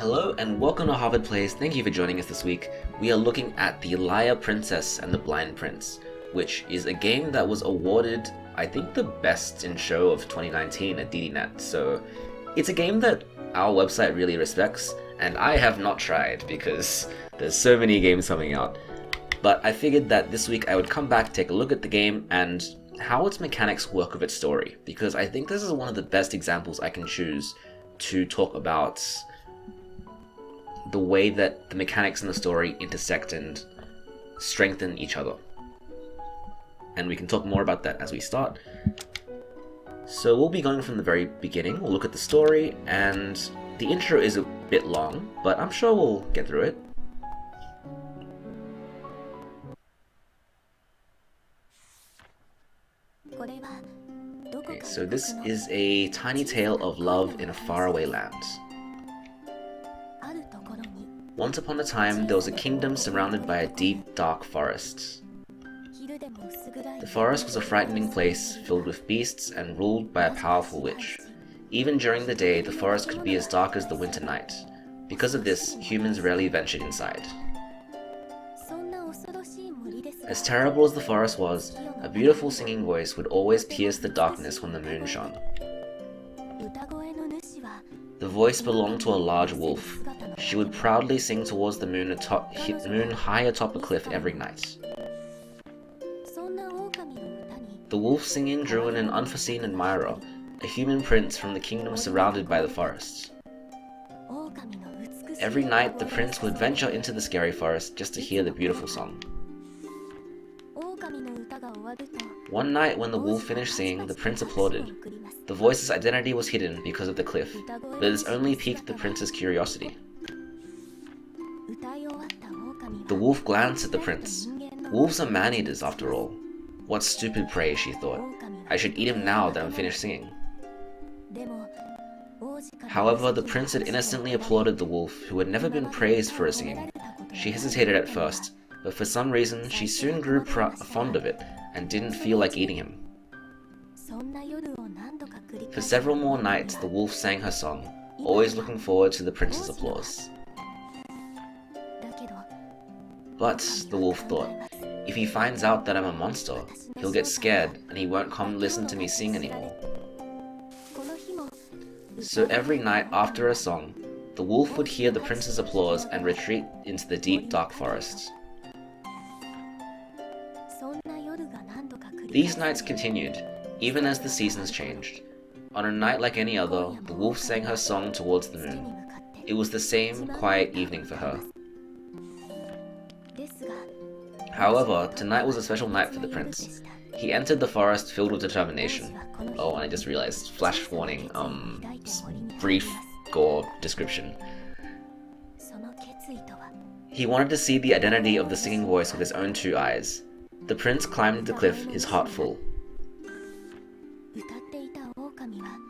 Hello and welcome to Harvard Plays. Thank you for joining us this week. We are looking at The Liar Princess and the Blind Prince, which is a game that was awarded, I think, the best in show of 2019 at DDNet. So it's a game that our website really respects, and I have not tried because there's so many games coming out. But I figured that this week I would come back, take a look at the game, and how its mechanics work with its story, because I think this is one of the best examples I can choose to talk about the way that the mechanics in the story intersect and strengthen each other. And we can talk more about that as we start. So we'll be going from the very beginning. We'll look at the story, and the intro is a bit long, but I'm sure we'll get through it. Okay, so this is a tiny tale of love in a faraway land. Once upon a time, there was a kingdom surrounded by a deep, dark forest. The forest was a frightening place, filled with beasts and ruled by a powerful witch. Even during the day, the forest could be as dark as the winter night. Because of this, humans rarely ventured inside. As terrible as the forest was, a beautiful singing voice would always pierce the darkness when the moon shone. The voice belonged to a large wolf. She would proudly sing towards the moon high atop a cliff every night. The wolf's singing drew in an unforeseen admirer, a human prince from the kingdom surrounded by the forests. Every night, the prince would venture into the scary forest just to hear the beautiful song. One night when the wolf finished singing, the prince applauded. The voice's identity was hidden because of the cliff, but this only piqued the prince's curiosity. The wolf glanced at the prince. Wolves are man-eaters, after all. What stupid prey, she thought. I should eat him now that I'm finished singing. However, the prince had innocently applauded the wolf, who had never been praised for her singing. She hesitated at first, but for some reason she soon grew fond of it and didn't feel like eating him. For several more nights the wolf sang her song, always looking forward to the prince's applause. But, the wolf thought, if he finds out that I'm a monster, he'll get scared and he won't come listen to me sing anymore. So every night after a song, the wolf would hear the prince's applause and retreat into the deep dark forest. These nights continued, even as the seasons changed. On a night like any other, the wolf sang her song towards the moon. It was the same quiet evening for her. However, tonight was a special night for the prince. He entered the forest filled with determination. Oh, and I just realized, flash warning, brief gore description. He wanted to see the identity of the singing voice with his own two eyes. The prince climbed the cliff, his heart full.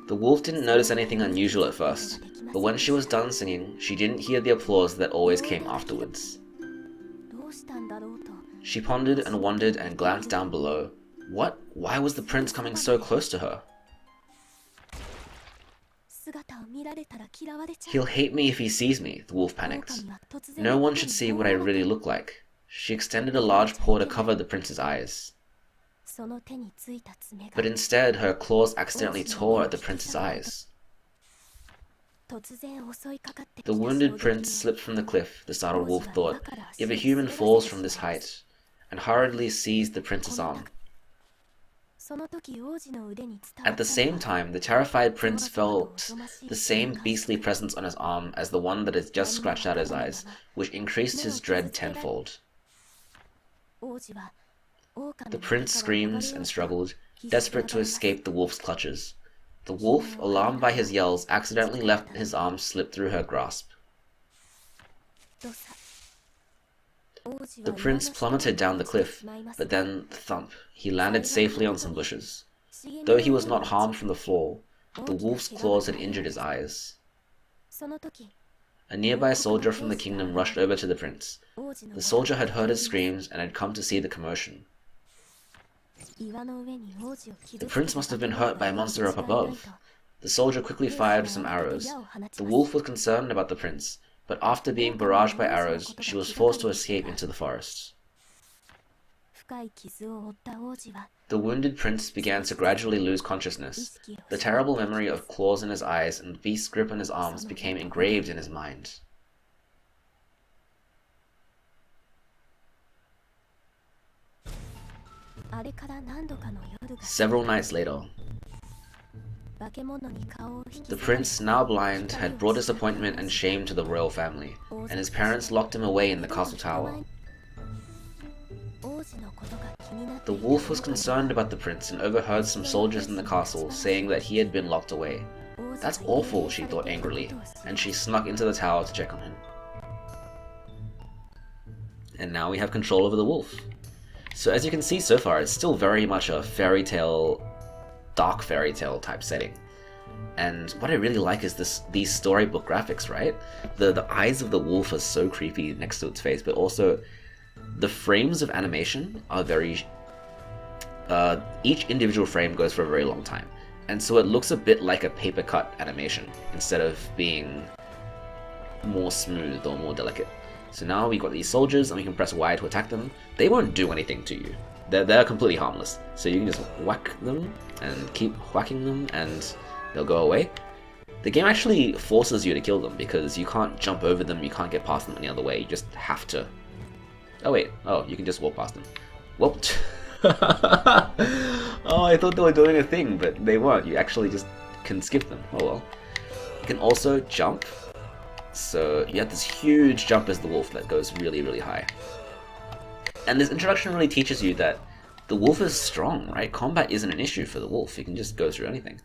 The wolf didn't notice anything unusual at first, but when she was done singing, she didn't hear the applause that always came afterwards. She pondered and wondered and glanced down below. What? Why was the prince coming so close to her? He'll hate me if he sees me, the wolf panicked. No one should see what I really look like. She extended a large paw to cover the prince's eyes. But instead, her claws accidentally tore at the prince's eyes. The wounded prince slipped from the cliff, the startled wolf thought, if a human falls from this height, and hurriedly seized the prince's arm. At the same time, the terrified prince felt the same beastly presence on his arm as the one that had just scratched out his eyes, which increased his dread tenfold. The prince screamed and struggled, desperate to escape the wolf's clutches. The wolf, alarmed by his yells, accidentally let his arm slip through her grasp. The prince plummeted down the cliff, but then, thump, he landed safely on some bushes. Though he was not harmed from the fall, the wolf's claws had injured his eyes. A nearby soldier from the kingdom rushed over to the prince. The soldier had heard his screams and had come to see the commotion. The prince must have been hurt by a monster up above. The soldier quickly fired some arrows. The wolf was concerned about the prince, but after being barraged by arrows, she was forced to escape into the forest. The wounded prince began to gradually lose consciousness. The terrible memory of claws in his eyes and the beast's grip on his arms became engraved in his mind. Several nights later, the prince, now blind, had brought disappointment and shame to the royal family, and his parents locked him away in the castle tower. The wolf was concerned about the prince and overheard some soldiers in the castle saying that he had been locked away. That's awful, she thought angrily, and she snuck into the tower to check on him. And now we have control over the wolf. So as you can see so far, it's still very much a fairy tale, dark fairy tale type setting. And what I really like is these storybook graphics, right? The eyes of the wolf are so creepy next to its face, but also the frames of animation are very... each individual frame goes for a very long time. And so it looks a bit like a paper cut animation, instead of being more smooth or more delicate. So now we've got these soldiers, and we can press Y to attack them. They won't do anything to you. They're completely harmless. So you can just whack them, and keep whacking them, and they'll go away. The game actually forces you to kill them, because you can't jump over them, you can't get past them any other way, you just have to. Oh wait, oh, you can just walk past them. Well, oh, I thought they were doing a thing, but they weren't. You actually just can skip them. Oh well. You can also jump. So you have this huge jump as the wolf that goes really, really high. And this introduction really teaches you that the wolf is strong, right? Combat isn't an issue for the wolf. You can just go through anything.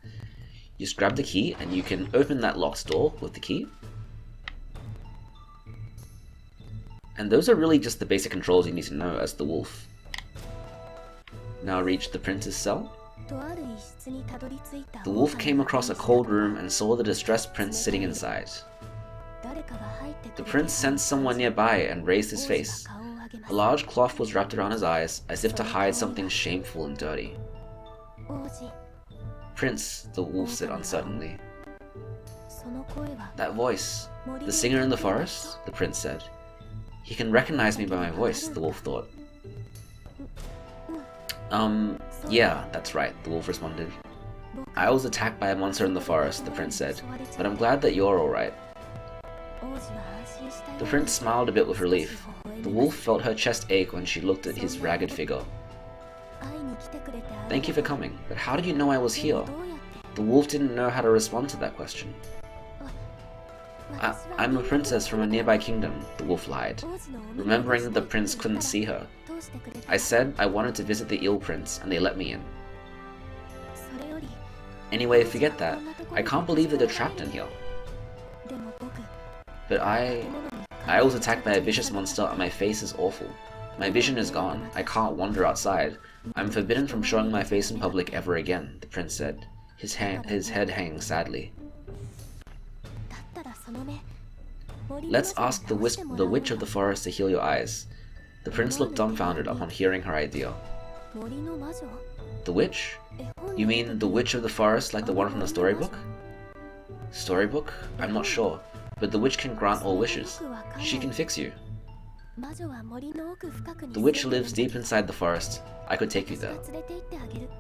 You just grab the key and you can open that locked door with the key. And those are really just the basic controls you need to know as the wolf. Now reach the prince's cell. The wolf came across a cold room and saw the distressed prince sitting inside. The prince sensed someone nearby and raised his face. A large cloth was wrapped around his eyes, as if to hide something shameful and dirty. Prince, the wolf said uncertainly. That voice, the singer in the forest? The prince said. He can recognize me by my voice, the wolf thought. Yeah, that's right, the wolf responded. I was attacked by a monster in the forest, the prince said, but I'm glad that you're alright. The prince smiled a bit with relief. The wolf felt her chest ache when she looked at his ragged figure. Thank you for coming, but how did you know I was here? The wolf didn't know how to respond to that question. I'm a princess from a nearby kingdom, the wolf lied, remembering that the prince couldn't see her. I said I wanted to visit the ill prince, and they let me in. Anyway, forget that. I can't believe that you're trapped in here. But I was attacked by a vicious monster and my face is awful. My vision is gone. I can't wander outside. I'm forbidden from showing my face in public ever again, the prince said, his head hanging sadly. Let's ask the witch of the forest to heal your eyes. The prince looked dumbfounded upon hearing her idea. The witch? You mean the witch of the forest like the one from the storybook? Storybook? I'm not sure. But the witch can grant all wishes. She can fix you. The witch lives deep inside the forest. I could take you there.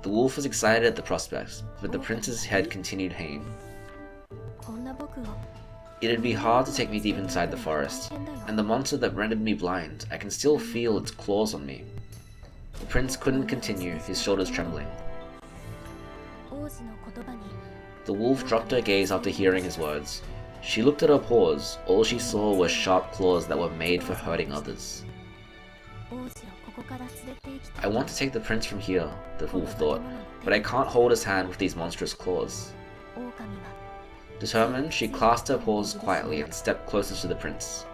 The wolf was excited at the prospect, but the prince's head continued hanging. It'd be hard to take me deep inside the forest, and the monster that rendered me blind, I can still feel its claws on me. The prince couldn't continue, his shoulders trembling. The wolf dropped her gaze after hearing his words. She looked at her paws. All she saw were sharp claws that were made for hurting others. I want to take the prince from here, the wolf thought, but I can't hold his hand with these monstrous claws. Determined, she clasped her paws quietly and stepped closer to the prince.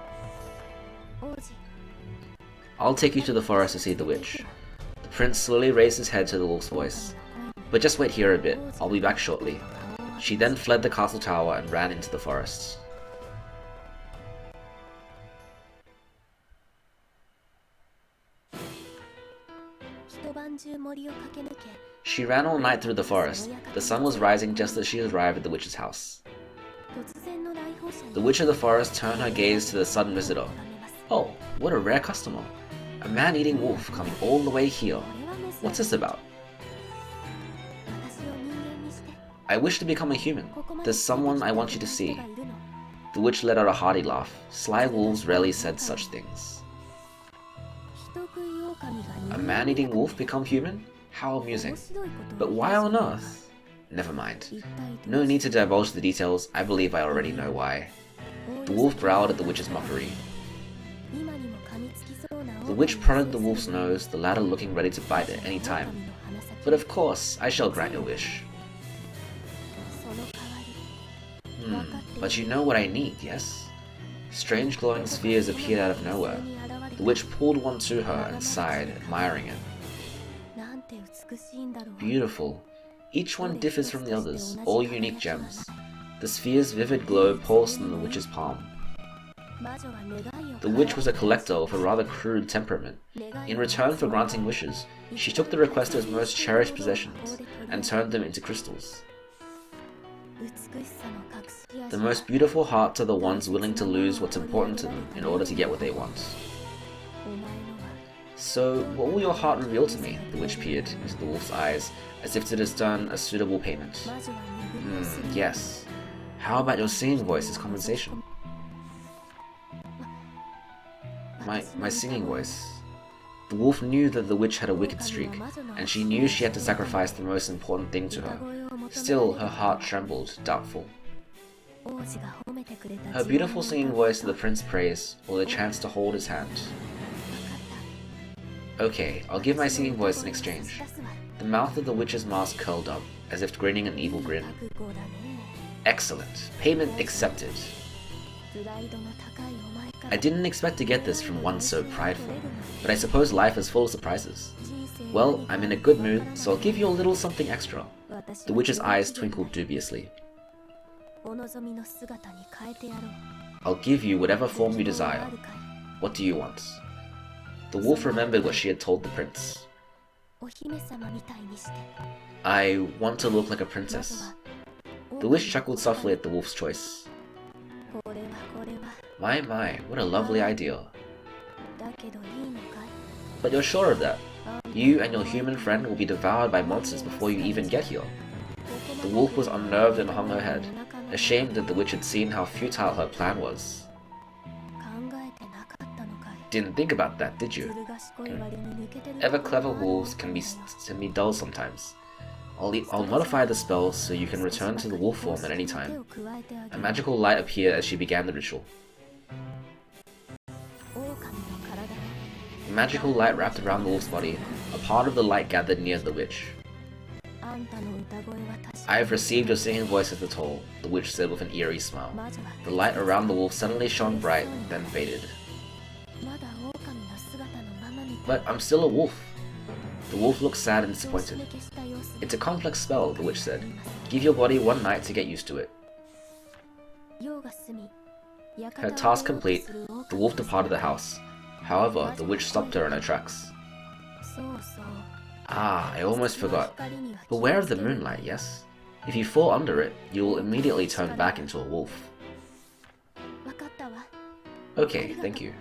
I'll take you to the forest to see the witch. The prince slowly raised his head to the wolf's voice. But just wait here a bit, I'll be back shortly. She then fled the castle tower and ran into the forest. She ran all night through the forest. The sun was rising just as she arrived at the witch's house. The witch of the forest turned her gaze to the sudden visitor. Oh, what a rare customer. A man-eating wolf coming all the way here. What's this about? I wish to become a human. There's someone I want you to see. The witch let out a hearty laugh. Sly wolves rarely said such things. A man-eating wolf become human? How amusing. But why on earth? Never mind. No need to divulge the details, I believe I already know why. The wolf growled at the witch's mockery. The witch prodded the wolf's nose, the latter looking ready to bite at any time. But of course, I shall grant your wish. But you know what I need, yes? Strange glowing spheres appeared out of nowhere. The witch pulled one to her and sighed, admiring it. Beautiful. Each one differs from the others, all unique gems. The sphere's vivid glow pulsed in the witch's palm. The witch was a collector with a rather crude temperament. In return for granting wishes, she took the requester's most cherished possessions and turned them into crystals. The most beautiful hearts are the ones willing to lose what's important to them in order to get what they want. So, what will your heart reveal to me? The witch peered into the wolf's eyes, as if to discern a suitable payment. Yes. How about your singing voice as compensation? My singing voice. The wolf knew that the witch had a wicked streak, and she knew she had to sacrifice the most important thing to her. Still, her heart trembled, doubtful. Her beautiful singing voice to the prince praised, or the chance to hold his hand. Okay, I'll give my singing voice in exchange. The mouth of the witch's mask curled up, as if grinning an evil grin. Excellent. Payment accepted. I didn't expect to get this from one so prideful, but I suppose life is full of surprises. Well, I'm in a good mood, so I'll give you a little something extra. The witch's eyes twinkled dubiously. I'll give you whatever form you desire. What do you want? The wolf remembered what she had told the prince. I want to look like a princess. The witch chuckled softly at the wolf's choice. My, what a lovely idea. But you're sure of that? You and your human friend will be devoured by monsters before you even get here. The wolf was unnerved and hung her head, ashamed that the witch had seen how futile her plan was. Didn't think about that, did you? Ever clever wolves can be dull sometimes. I'll modify the spell so you can return to the wolf form at any time. A magical light appeared as she began the ritual. A magical light wrapped around the wolf's body. A part of the light gathered near the witch. I have received your singing voice as the toll, the witch said with an eerie smile. The light around the wolf suddenly shone bright, then faded. But I'm still a wolf. The wolf looked sad and disappointed. It's a complex spell, the witch said. Give your body one night to get used to it. Her task complete, the wolf departed the house. However, the witch stopped her in her tracks. Ah, I almost forgot. Beware of the moonlight, yes? If you fall under it, you will immediately turn back into a wolf. Okay, thank you.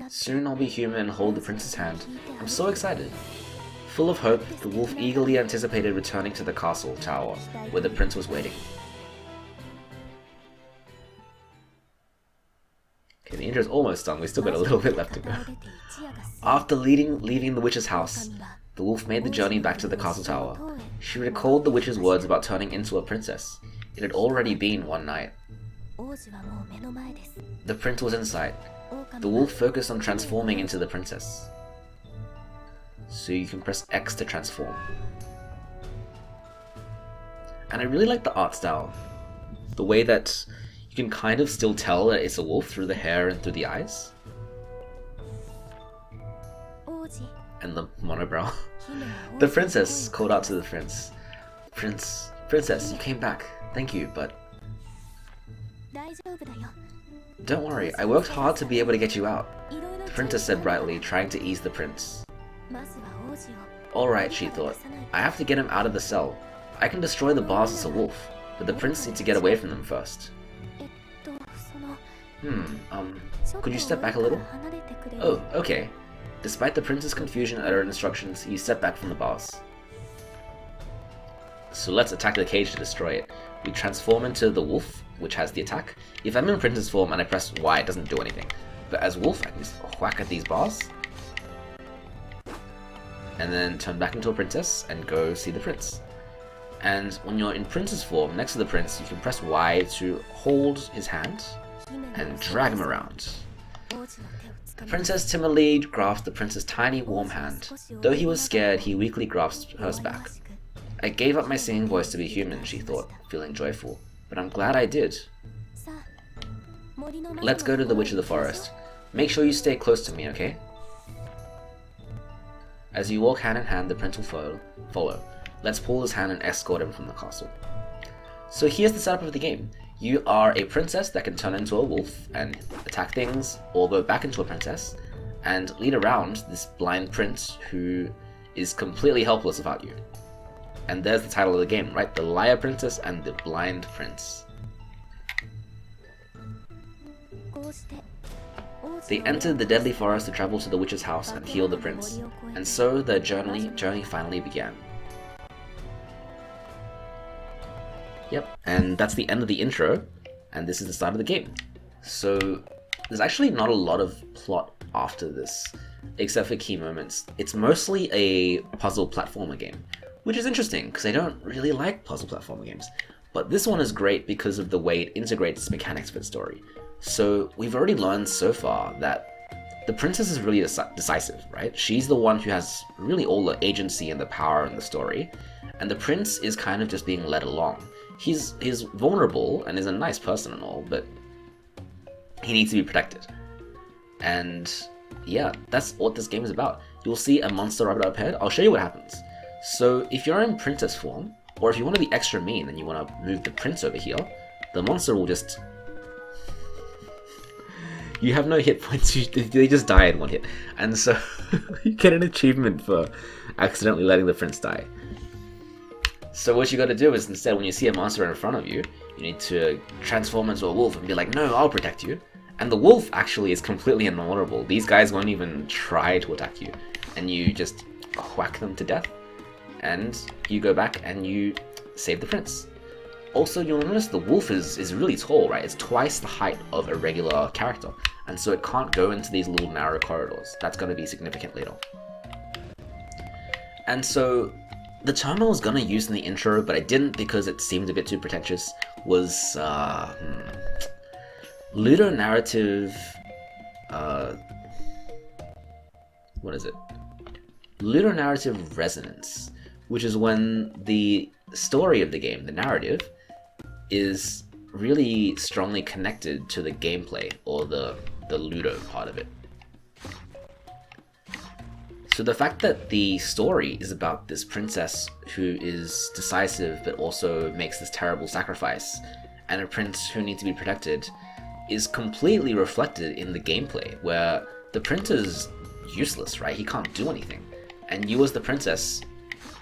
Soon I'll be human and hold the prince's hand. I'm so excited. Full of hope, the wolf eagerly anticipated returning to the castle tower, where the prince was waiting. Okay, the intro's almost done, we still got a little bit left to go. After leaving the witch's house, the wolf made the journey back to the castle tower. She recalled the witch's words about turning into a princess. It had already been one night. The prince was in sight. The wolf focused on transforming into the princess. So you can press X to transform. And I really like the art style. The way that you can kind of still tell that it's a wolf through the hair and through the eyes. And the monobrow. The princess called out to the prince. Princess, you came back. Thank you, but... Don't worry, I worked hard to be able to get you out. The princess said brightly, trying to ease the prince. Alright, she thought. I have to get him out of the cell. I can destroy the bars as a wolf, but the prince needs to get away from them first. Could you step back a little? Oh, okay. Despite the prince's confusion at her instructions, he stepped back from the bars. So let's attack the cage to destroy it. We transform into the wolf, which has the attack. If I'm in prince's form and I press Y, it doesn't do anything. But as wolf, I can just whack at these bars. And then turn back into a princess and go see the prince. And when you're in prince's form, next to the prince, you can press Y to hold his hand and drag him around. The princess timidly grasped the prince's tiny, warm hand. Though he was scared, he weakly grasped hers back. I gave up my singing voice to be human, she thought, feeling joyful. But I'm glad I did. Let's go to the Witch of the Forest. Make sure you stay close to me, okay? As you walk hand in hand, the prince will follow. Let's pull his hand and escort him from the castle. So here's the setup of the game. You are a princess that can turn into a wolf and attack things, or go back into a princess, and lead around this blind prince who is completely helpless without you. And there's the title of the game, right? The Liar Princess and the Blind Prince. They entered the deadly forest to travel to the witch's house and heal the prince, and so their journey finally began. Yep, and that's the end of the intro, and this is the start of the game. So there's actually not a lot of plot after this, except for key moments. It's mostly a puzzle platformer game, which is interesting because I don't really like puzzle platformer games. But this one is great because of the way it integrates mechanics with the story. So we've already learned so far that the princess is really decisive, right? She's the one who has really all the agency and the power in the story, and the prince is kind of just being led along. He's vulnerable and is a nice person and all, but he needs to be protected. And yeah, that's what this game is about. You'll see a monster right up ahead. I'll show you what happens. So if you're in princess form, or if you want to be extra mean and you want to move the prince over here, the monster will just... You have no hit points, they just die in one hit. And so you get an achievement for accidentally letting the prince die. So what you gotta do is, instead, when you see a monster in front of you, you need to transform into a wolf and be like, no, I'll protect you. And the wolf actually is completely invulnerable. These guys won't even try to attack you. And you just whack them to death. And you go back and you save the prince. Also, you'll notice the wolf is really tall, right? It's twice the height of a regular character. And so it can't go into these little narrow corridors. That's going to be significant later. And so the term I was going to use in the intro, but I didn't because it seemed a bit too pretentious, was ludonarrative... what is it? Ludonarrative resonance, which is when the story of the game, the narrative, is really strongly connected to the gameplay, or the Ludo part of it. So the fact that the story is about this princess who is decisive but also makes this terrible sacrifice, and a prince who needs to be protected, is completely reflected in the gameplay, where the prince is useless, right? He can't do anything. And you as the princess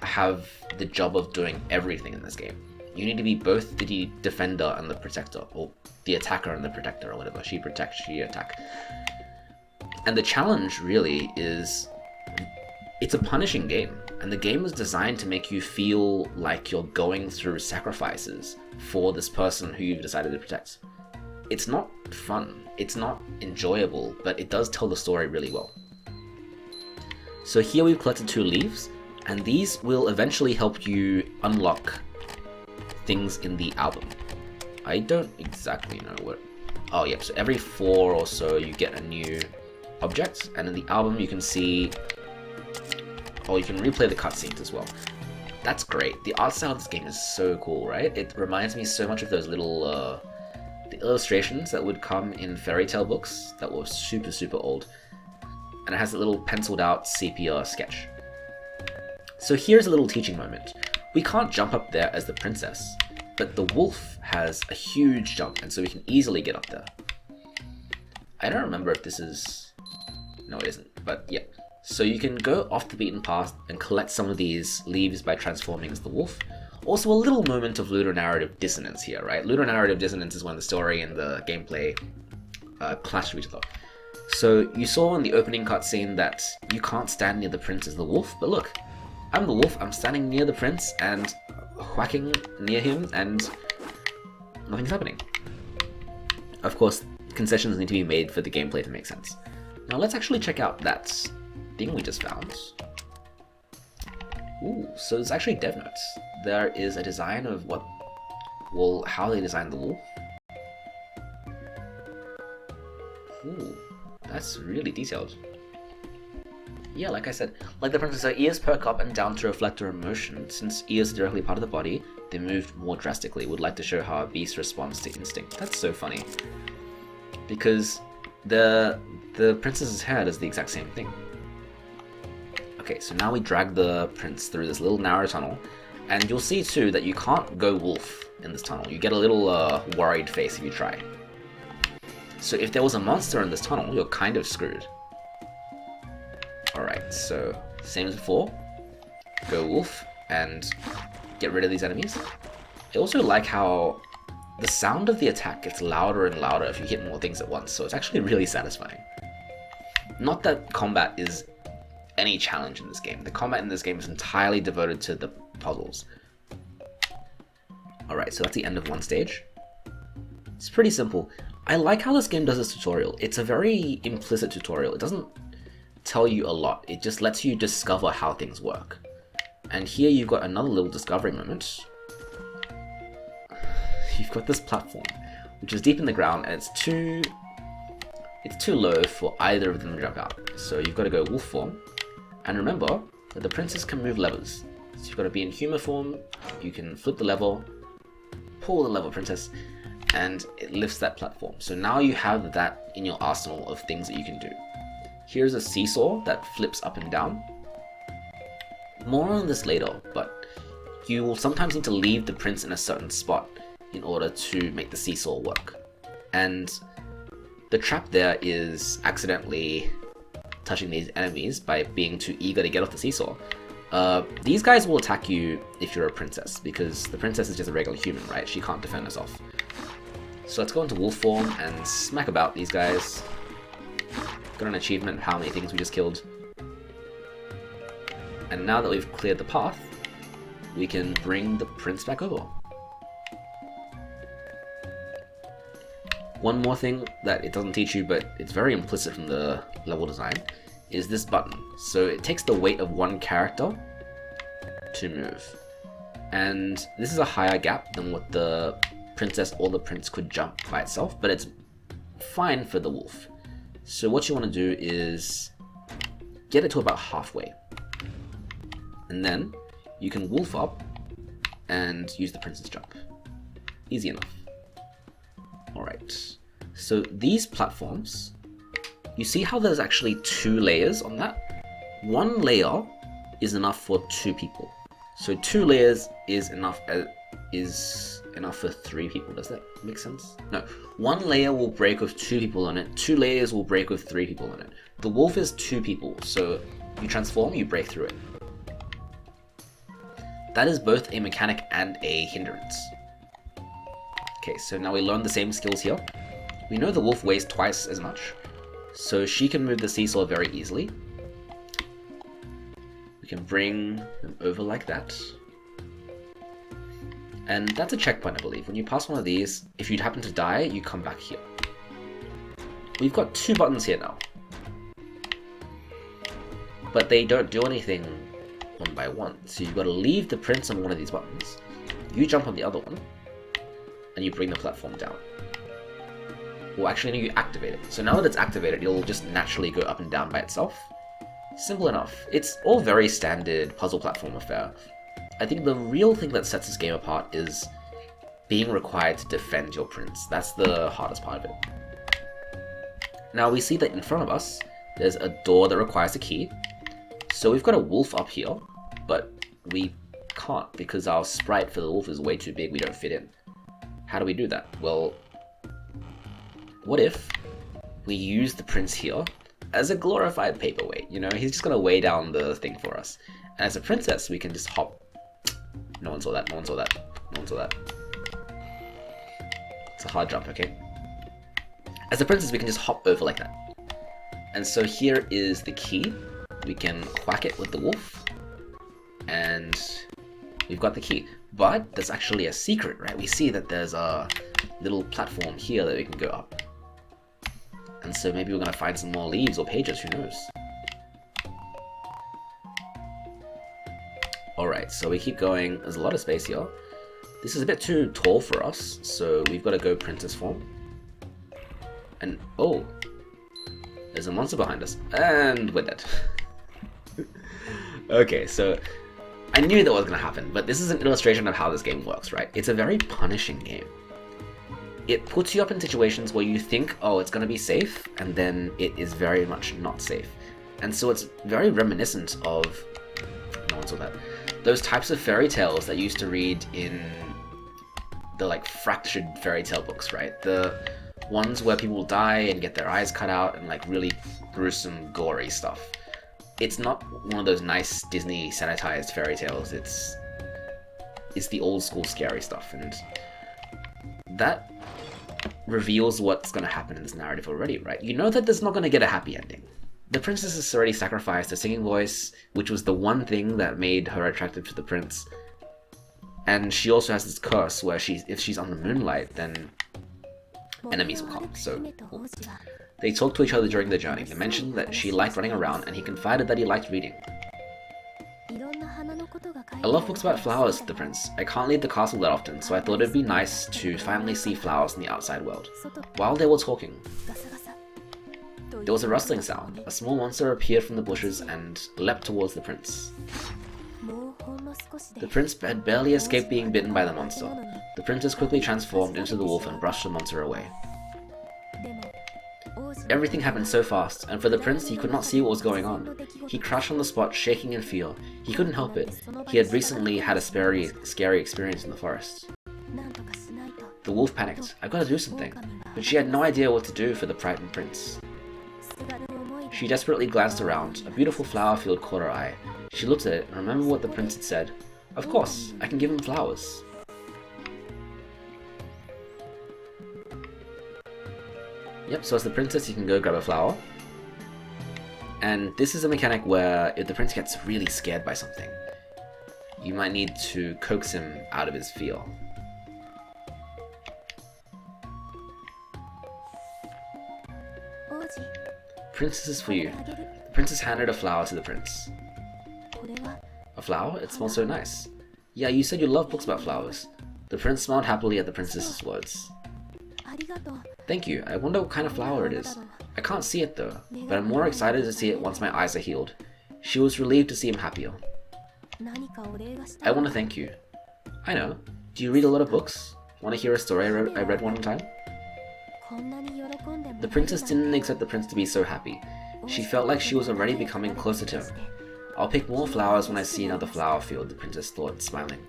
have the job of doing everything in this game. You need to be both the defender and the protector, or the attacker and the protector, or whatever. She protects, she attack. And the challenge really is, it's a punishing game, and the game was designed to make you feel like you're going through sacrifices for this person who you've decided to protect. It's not fun, it's not enjoyable, but it does tell the story really well. So here we've collected 2 leaves, and these will eventually help you unlock things in the album. I don't exactly know what... Oh yeah, so every 4 or so you get a new object, and in the album you can see... Oh, you can replay the cutscenes as well. That's great. The art style of this game is so cool, right? It reminds me so much of those little the illustrations that would come in fairy tale books that were super old. And it has a little penciled out sepia sketch. So here's a little teaching moment. We can't jump up there as the princess, but the wolf has a huge jump, and so we can easily get up there. I don't remember if this is... No, it isn't, but yeah. So you can go off the beaten path and collect some of these leaves by transforming as the wolf. Also a little moment of ludonarrative dissonance here, right? Ludonarrative dissonance is when the story and the gameplay clash with each other. So you saw in the opening cutscene that you can't stand near the prince as the wolf, but look, I'm the wolf, I'm standing near the prince and whacking near him and nothing's happening. Of course, concessions need to be made for the gameplay to make sense. Now let's actually check out that thing we just found. Ooh, so it's actually dev notes. There is a design of how they designed the wolf. Ooh, that's really detailed. Yeah, like I said, like the princess, her ears perk up and down to reflect her emotion. Since ears are directly part of the body, they move more drastically. Would like to show how a beast responds to instinct. That's so funny. Because the princess's hair does the exact same thing. Okay, so now we drag the prince through this little narrow tunnel, and you'll see too that you can't go wolf in this tunnel. You get a little worried face if you try. So if there was a monster in this tunnel, you're kind of screwed. Alright, so same as before, go wolf and get rid of these enemies. I also like how the sound of the attack gets louder and louder if you hit more things at once, so it's actually really satisfying. Not that combat is any challenge in this game. The combat in this game is entirely devoted to the puzzles. Alright, so that's the end of one stage. It's pretty simple. I like how this game does this tutorial. It's a very implicit tutorial. It doesn't tell you a lot. It just lets you discover how things work. And here you've got another little discovery moment. You've got this platform, which is deep in the ground, and it's too low for either of them to jump out. So you've got to go wolf form. And remember that the princess can move levers. So you've got to be in human form, you can flip the lever, pull the lever princess, and it lifts that platform. So now you have that in your arsenal of things that you can do. Here's a seesaw that flips up and down. More on this later, but you will sometimes need to leave the prince in a certain spot in order to make the seesaw work. And the trap there is accidentally touching these enemies by being too eager to get off the seesaw. These guys will attack you if you're a princess, because the princess is just a regular human, right? She can't defend herself. So let's go into wolf form and smack about these guys. Got an achievement of how many things we just killed. And now that we've cleared the path, we can bring the prince back over. One more thing that it doesn't teach you, but it's very implicit from the level design, is this button. So it takes the weight of one character to move. And this is a higher gap than what the princess or the prince could jump by itself, but it's fine for the wolf. So what you want to do is get it to about halfway. And then you can wolf up and use the prince's jump. Easy enough. Alright, so these platforms, you see how there's actually 2 layers on that? One layer is enough for 2 people. So 2 layers is enough for 3 people. Does that make sense? No, 1 layer will break with 2 people on it, 2 layers will break with 3 people on it. The wolf is 2 people, so you transform, you break through it. That is both a mechanic and a hindrance. Okay, so now we learn the same skills here. We know the wolf weighs twice as much, so she can move the seesaw very easily. We can bring them over like that. And that's a checkpoint, I believe. When you pass one of these, if you happen to die, you come back here. We've got 2 buttons here now. But they don't do anything one by one. So you've got to leave the prince on one of these buttons. You jump on the other one, and you bring the platform down. Well, actually, no, you activate it. So now that it's activated, it'll just naturally go up and down by itself. Simple enough. It's all very standard puzzle platform affair. I think the real thing that sets this game apart is being required to defend your prince. That's the hardest part of it. Now we see that in front of us, there's a door that requires a key. So we've got a wolf up here, but we can't because our sprite for the wolf is way too big, we don't fit in. How do we do that? Well, what if we use the prince here as a glorified paperweight, you know? He's just gonna weigh down the thing for us. And as a princess, we can just hop. No one saw that, no one saw that, no one saw that. It's a hard jump, okay? As a princess, we can just hop over like that. And so here is the key. We can whack it with the wolf. And we've got the key. But there's actually a secret, right? We see that there's a little platform here that we can go up. And so maybe we're gonna find some more leaves or pages, who knows? Alright, so we keep going. There's a lot of space here. This is a bit too tall for us, so we've got to go princess form. And, oh, there's a monster behind us, and we're dead. Okay, so I knew that was going to happen, but this is an illustration of how this game works, right? It's a very punishing game. It puts you up in situations where you think, oh, it's going to be safe, and then it is very much not safe. And so it's very reminiscent of, no one saw that, those types of fairy tales that you used to read in the like fractured fairy tale books, right? The ones where people die and get their eyes cut out and like really gruesome, gory stuff. It's not one of those nice Disney sanitized fairy tales. It's the old school scary stuff, and that reveals what's going to happen in this narrative already, right? You know that there's not going to get a happy ending. The princess has already sacrificed her singing voice, which was the one thing that made her attractive to the prince. And she also has this curse where if she's on the moonlight, then enemies will come. So they talked to each other during the journey. They mentioned that she liked running around, and he confided that he liked reading. I love books about flowers, said the prince. I can't leave the castle that often, so I thought it'd be nice to finally see flowers in the outside world. While they were talking, there was a rustling sound. A small monster appeared from the bushes and leapt towards the prince. The prince had barely escaped being bitten by the monster. The princess quickly transformed into the wolf and brushed the monster away. Everything happened so fast, and for the prince, he could not see what was going on. He crashed on the spot, shaking in fear. He couldn't help it. He had recently had a scary experience in the forest. The wolf panicked. I've got to do something. But she had no idea what to do for the frightened prince. She desperately glanced around. A beautiful flower field caught her eye. She looked at it and remembered what the prince had said. Of course, I can give him flowers. Yep, so as the princess, you can go grab a flower. And this is a mechanic where if the prince gets really scared by something, you might need to coax him out of his fear. Princess is for you. The princess handed a flower to the prince. A flower? It smells so nice. Yeah, you said you love books about flowers. The prince smiled happily at the princess's words. Thank you. I wonder what kind of flower it is. I can't see it though, but I'm more excited to see it once my eyes are healed. She was relieved to see him happier. I want to thank you. I know. Do you read a lot of books? Want to hear a story I read one time? The princess didn't expect the prince to be so happy. She felt like she was already becoming closer to him. I'll pick more flowers when I see another flower field, the princess thought, smiling.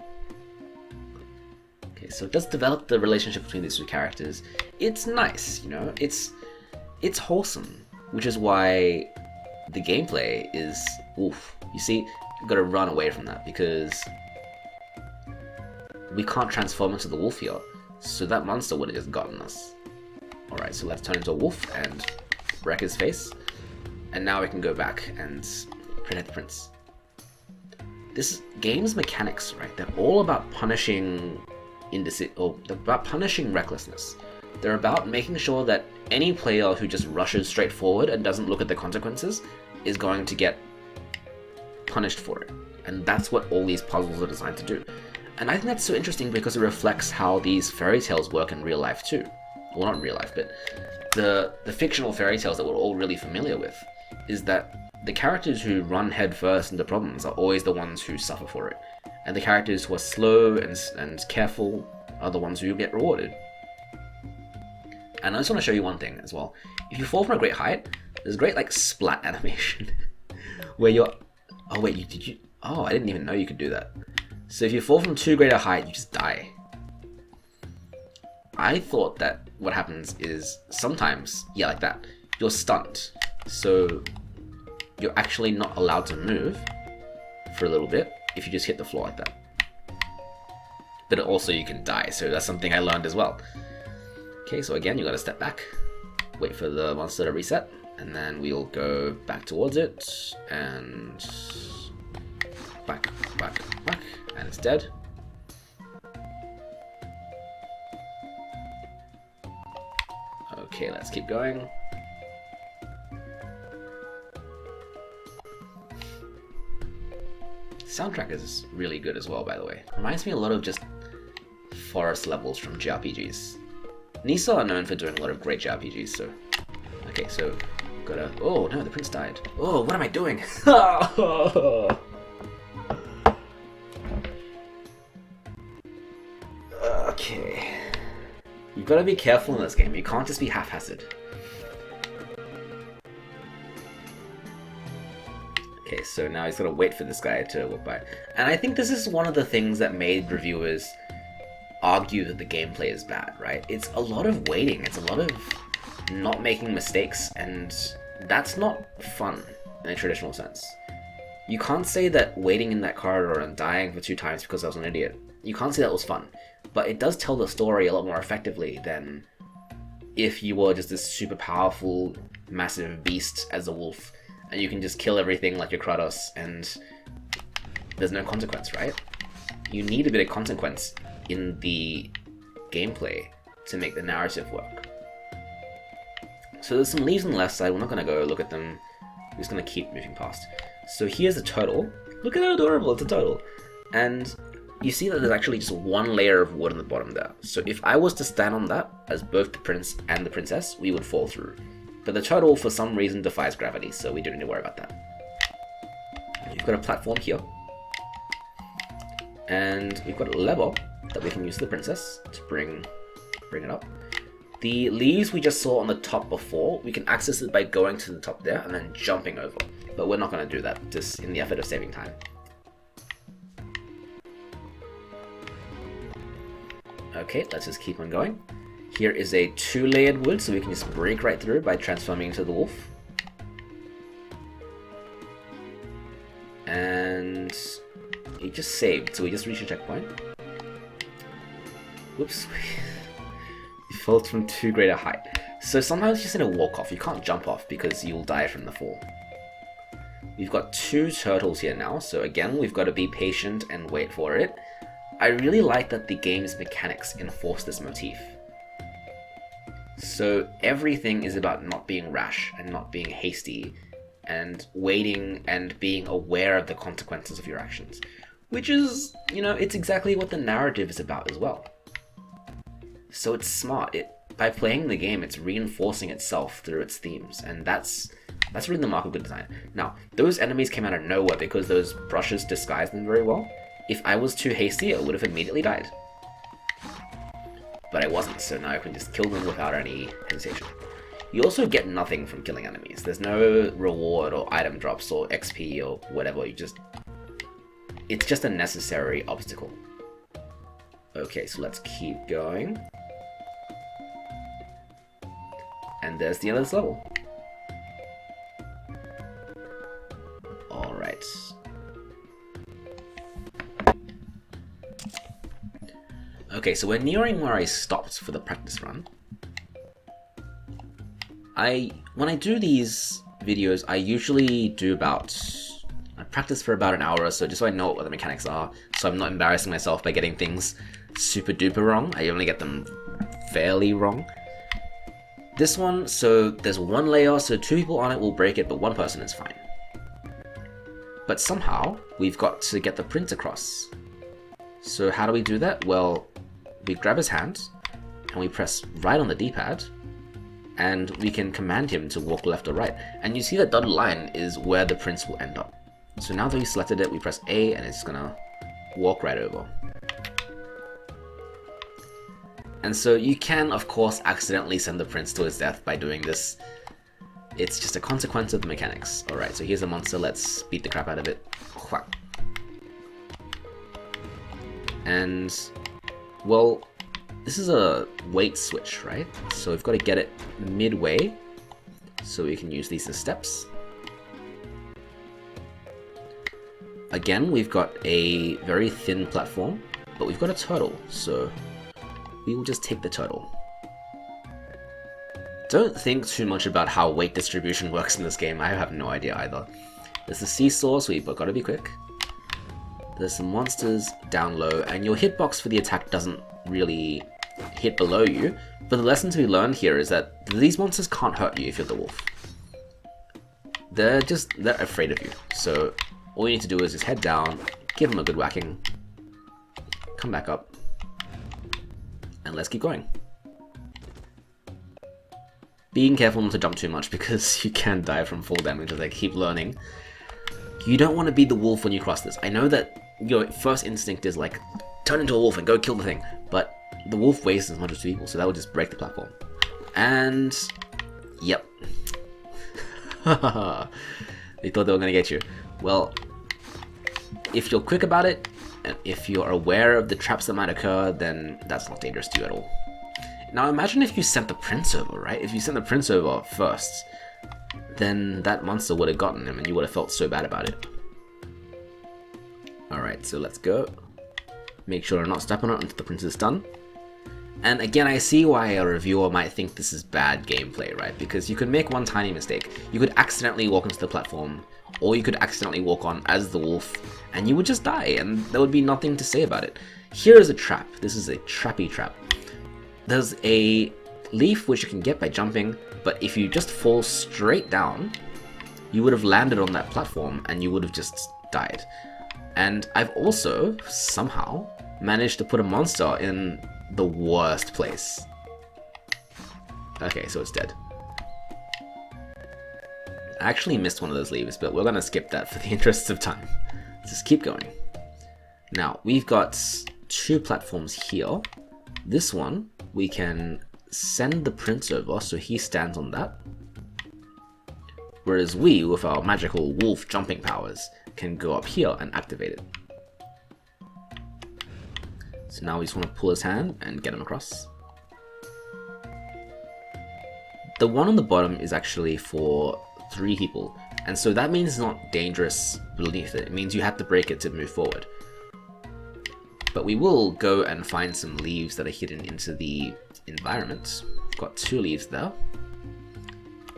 Okay, so it does develop the relationship between these two characters. It's nice, you know, it's wholesome, which is why the gameplay is oof. You see, you've got to run away from that because we can't transform into the wolf here, so that monster would have just gotten us. Alright, so let's turn into a wolf and wreck his face. And now we can go back and protect the prince. This game's mechanics, right? They're all about punishing about punishing recklessness. They're about making sure that any player who just rushes straight forward and doesn't look at the consequences is going to get punished for it. And that's what all these puzzles are designed to do. And I think that's so interesting because it reflects how these fairy tales work in real life too. Well, not in real life, but the fictional fairy tales that we're all really familiar with is that the characters who run headfirst into problems are always the ones who suffer for it. And the characters who are slow and careful are the ones who get rewarded. And I just want to show you one thing as well. If you fall from a great height, there's a great like splat animation where you're... Oh wait, did you... Oh, I didn't even know you could do that. So if you fall from too great a height, you just die. I thought that what happens is sometimes, yeah, like that, you're stunned. So you're actually not allowed to move for a little bit if you just hit the floor like that. But also you can die, so that's something I learned as well. Okay, so again, you gotta step back, wait for the monster to reset, and then we'll go back towards it, and back, and it's dead. Okay, let's keep going. Soundtrack is really good as well, by the way. Reminds me a lot of just forest levels from JRPGs. NISA are known for doing a lot of great JRPGs, so... Okay, so... Gotta... Oh, no, the prince died. Oh, what am I doing? Okay... You've got to be careful in this game. You can't just be haphazard. Okay, so now he's got to wait for this guy to walk by. And I think this is one of the things that made reviewers argue that the gameplay is bad, right? It's a lot of waiting. It's a lot of not making mistakes, and that's not fun in a traditional sense. You can't say that waiting in that corridor and dying for 2 times because I was an idiot. You can't say that was fun. But it does tell the story a lot more effectively than if you were just this super powerful, massive beast as a wolf, and you can just kill everything like your Kratos, and there's no consequence, right? You need a bit of consequence in the gameplay to make the narrative work. So there's some leaves on the left side. We're not going to go look at them. We're just going to keep moving past. So here's a turtle. Look at how adorable, it's a turtle. And you see that there's actually just 1 layer of wood on the bottom there. So if I was to stand on that, as both the prince and the princess, we would fall through. But the turtle, for some reason, defies gravity, so we don't need to worry about that. We've got a platform here. And we've got a lever that we can use the princess to bring it up. The leaves we just saw on the top before, we can access it by going to the top there and then jumping over. But we're not going to do that, just in the effort of saving time. Okay, let's just keep on going. Here is a 2-layered wood, so we can just break right through by transforming into the wolf. And it just saved, so we just reached a checkpoint. Whoops. We fell from too great a height. So sometimes you just need to walk off. You can't jump off because you'll die from the fall. We've got 2 turtles here now, so again, we've got to be patient and wait for it. I really like that the game's mechanics enforce this motif. So everything is about not being rash and not being hasty and waiting and being aware of the consequences of your actions. Which is, you know, it's exactly what the narrative is about as well. So it's smart. By playing the game, it's reinforcing itself through its themes, and that's really the mark of good design. Now, those enemies came out of nowhere because those brushes disguised them very well. If I was too hasty, I would have immediately died. But I wasn't, so now I can just kill them without any hesitation. You also get nothing from killing enemies. There's no reward or item drops or XP or whatever. It's just a necessary obstacle. Okay, so let's keep going. And there's the end of this level. Alright. Okay, so we're nearing where I stopped for the practice run. When I do these videos, I usually do I practice for about an hour or so, just so I know what the mechanics are, so I'm not embarrassing myself by getting things super duper wrong. I only get them fairly wrong. This one, so there's 1 layer, so 2 people on it will break it, but 1 person is fine. But somehow, we've got to get the prince across. So how do we do that? Well, we grab his hand, and we press right on the D-pad, and we can command him to walk left or right. And you see that dotted line is where the prince will end up. So now that we selected it, we press A, and it's gonna walk right over. And so you can, of course, accidentally send the prince to his death by doing this. It's just a consequence of the mechanics. Alright, so here's a monster, let's beat the crap out of it. And, well, this is a weight switch, right? So we've got to get it midway. so we can use these as steps. Again, we've got a very thin platform, but we've got a turtle, so we will just take the turtle. Don't think too much about how weight distribution works in this game, I have no idea either. There's the seesaw, so we've got to be quick. There's some monsters down low, and your hitbox for the attack doesn't really hit below you, but the lesson to be learned here is that these monsters can't hurt you if you're the wolf. They're afraid of you, so all you need to do is just head down, give them a good whacking, come back up, and let's keep going. Being careful not to jump too much because you can die from fall damage as I keep learning. You don't want to be the wolf when you cross this. I know that your first instinct is like, turn into a wolf and go kill the thing, but the wolf weighs as much as 2 people, so that would just break the platform. And yep. They thought they were gonna get you. Well, if you're quick about it, and if you're aware of the traps that might occur, then that's not dangerous to you at all. Now imagine if you sent the prince over, right? If you sent the prince over first, then that monster would have gotten him and you would have felt so bad about it. Alright, so let's go. Make sure to not step on it until the prince is done. And again, I see why a reviewer might think this is bad gameplay, right? Because you could make one tiny mistake. You could accidentally walk onto the platform, or you could accidentally walk on as the wolf, and you would just die, and there would be nothing to say about it. Here is a trap. This is a trappy trap. There's a leaf which you can get by jumping, but if you just fall straight down, you would have landed on that platform, and you would have just died. And I've also, somehow, managed to put a monster in the worst place. Okay, so it's dead. I actually missed one of those leaves, but we're gonna skip that for the interests of time. Let's just keep going. Now, we've got 2 platforms here. This one, we can send the prince over, so he stands on that. Whereas we, with our magical wolf jumping powers, can go up here and activate it. So now we just want to pull his hand and get him across. The one on the bottom is actually for 3 people, and so that means it's not dangerous beneath it. It means you have to break it to move forward. But we will go and find some leaves that are hidden into the environment. Got 2 leaves there.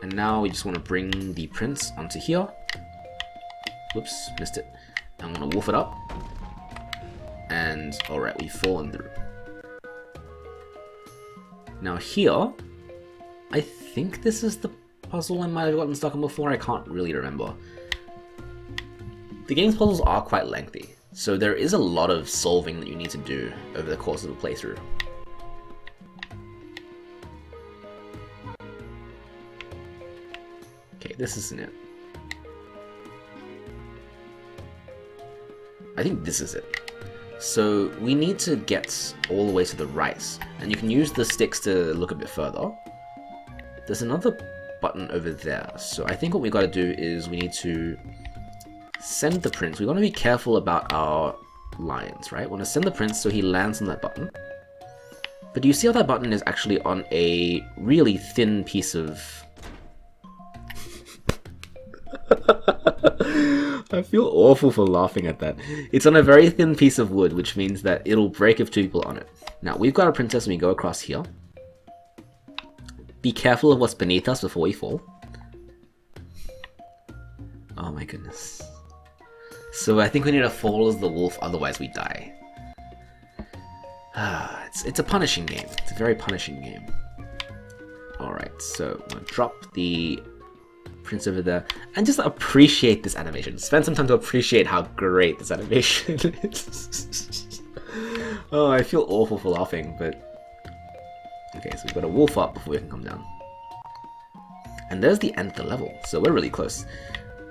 And now we just want to bring the prince onto here. Whoops, missed it. I'm going to wolf it up. And alright, we've fallen through. Now here, I think this is the puzzle I might have gotten stuck on before, I can't really remember. The game's puzzles are quite lengthy, so there is a lot of solving that you need to do over the course of a playthrough. Okay, this isn't it. I think this is it. So we need to get all the way to the right, and you can use the sticks to look a bit further. There's another button over there, so I think what we got to do is we need to send the prince. We want to be careful about our lines, right? We want to send the prince so he lands on that button. But do you see how that button is actually on a really thin piece of... I feel awful for laughing at that. It's on a very thin piece of wood, which means that it'll break if 2 people are on it. Now, we've got a princess and we go across here. Be careful of what's beneath us before we fall. Oh my goodness. So I think we need to fall as the wolf, otherwise we die. It's a punishing game. It's a very punishing game. Alright, so I'm gonna drop the prince over there and just appreciate this animation. Spend some time to appreciate how great this animation is. Oh, I feel awful for laughing, but okay, so we've got to wolf up before we can come down. And there's the end of the level, so we're really close.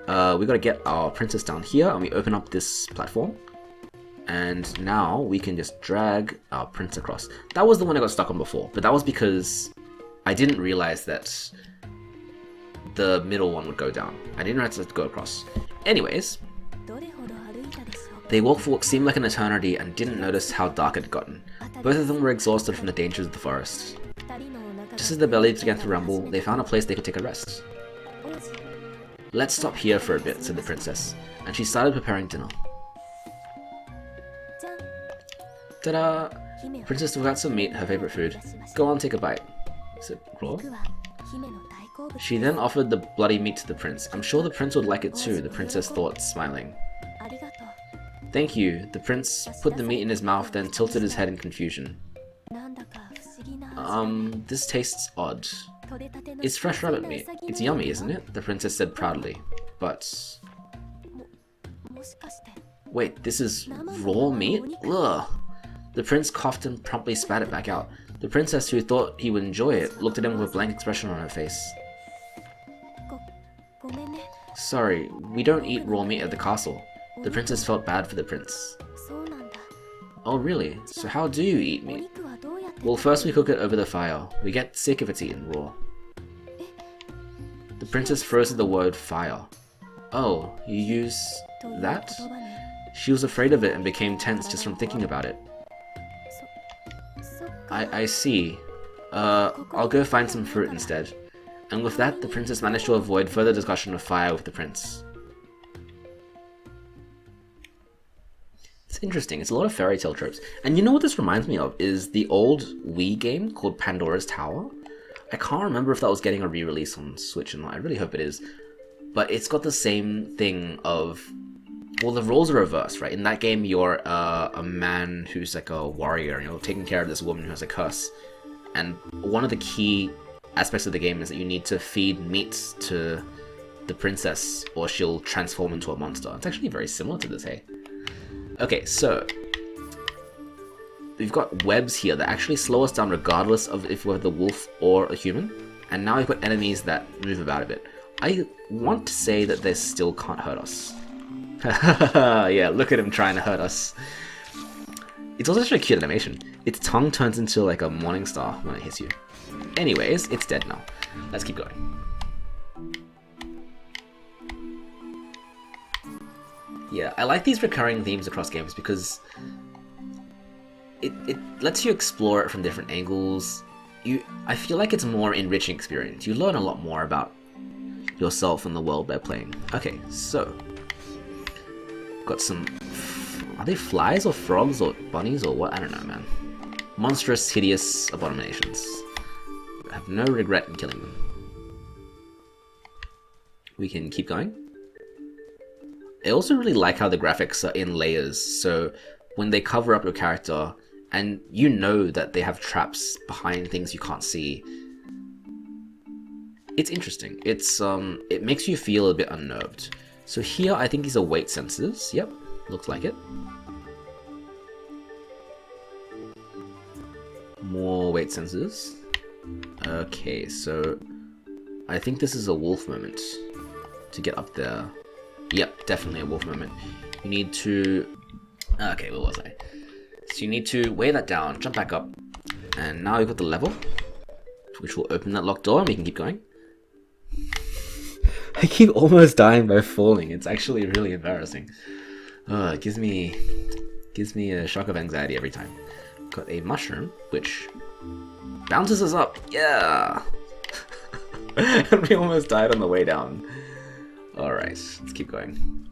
We've got to get our princess down here, and we open up this platform. And now we can just drag our prince across. That was the one I got stuck on before, but that was because I didn't realize that the middle one would go down. I didn't realize to go across. Anyways, they walked for what seemed like an eternity and didn't notice how dark it had gotten. Both of them were exhausted from the dangers of the forest. Just as their bellies began to rumble, they found a place they could take a rest. Let's stop here for a bit, said the princess, and she started preparing dinner. Ta-da! Princess took out some meat, her favorite food. Go on, take a bite. Is it raw? She then offered the bloody meat to the prince. I'm sure the prince would like it too, the princess thought, smiling. Thank you. The prince put the meat in his mouth, then tilted his head in confusion. This tastes odd. It's fresh rabbit meat. It's yummy, isn't it? The princess said proudly. But... wait, this is raw meat? Ugh! The prince coughed and promptly spat it back out. The princess, who thought he would enjoy it, looked at him with a blank expression on her face. Sorry, we don't eat raw meat at the castle. The princess felt bad for the prince. Oh really? So how do you eat meat? Well, first we cook it over the fire. We get sick if it's eaten raw. The princess froze at the word fire. Oh, you use that? She was afraid of it and became tense just from thinking about it. I see. I'll go find some fruit instead. And with that, the princess managed to avoid further discussion of fire with the prince. It's interesting. It's a lot of fairy tale tropes. And you know what this reminds me of is the old Wii game called Pandora's Tower. I can't remember if that was getting a re-release on Switch or not. I really hope it is. But it's got the same thing of... well, the roles are reversed, right? In that game, you're a man who's like a warrior, and you're taking care of this woman who has a curse. And one of the key aspects of the game is that you need to feed meat to the princess, or she'll transform into a monster. It's actually very similar to this, hey? Okay, so we've got webs here that actually slow us down regardless of if we're the wolf or a human. And now we've got enemies that move about a bit. I want to say that they still can't hurt us. Yeah, look at him trying to hurt us. It's also such a cute animation. Its tongue turns into like a morning star when it hits you. Anyways, it's dead now. Let's keep going. Yeah, I like these recurring themes across games because it lets you explore it from different angles. I feel like it's a more enriching experience. You learn a lot more about yourself and the world they're playing. Okay, so got some... are they flies or frogs or bunnies or what? I don't know, man. Monstrous, hideous abominations. I have no regret in killing them. We can keep going. I also really like how the graphics are in layers, so when they cover up your character, and you know that they have traps behind things you can't see, it's interesting. It's it makes you feel a bit unnerved. So here I think these are weight sensors. Yep, looks like it. More weight sensors. Okay, so I think this is a wolf moment to get up there. Yep, definitely a wolf moment. You need to... okay, where was I? So you need to weigh that down, jump back up, and now you've got the level, which will open that locked door and we can keep going. I keep almost dying by falling. It's actually really embarrassing. It gives me a shock of anxiety every time. Got a mushroom, which bounces us up. Yeah! And we almost died on the way down. Alright, let's keep going.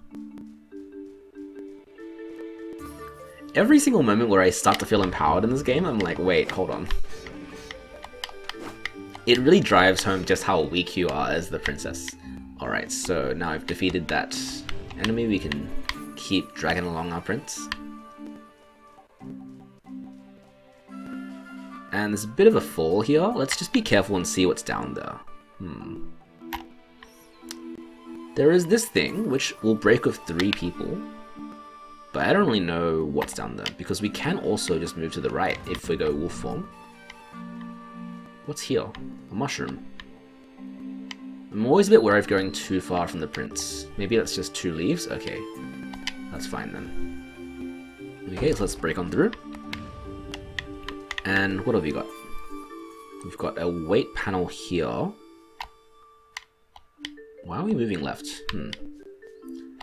Every single moment where I start to feel empowered in this game, I'm like, wait, hold on. It really drives home just how weak you are as the princess. Alright, so now I've defeated that enemy, we can keep dragging along our prince. And there's a bit of a fall here. Let's just be careful and see what's down there. There is this thing, which will break with 3 people. But I don't really know what's down there, because we can also just move to the right if we go wolf form. What's here? A mushroom. I'm always a bit wary of going too far from the prince. Maybe that's just 2 leaves? Okay. That's fine then. Okay, so let's break on through. And what have we got? We've got a weight panel here. Why are we moving left?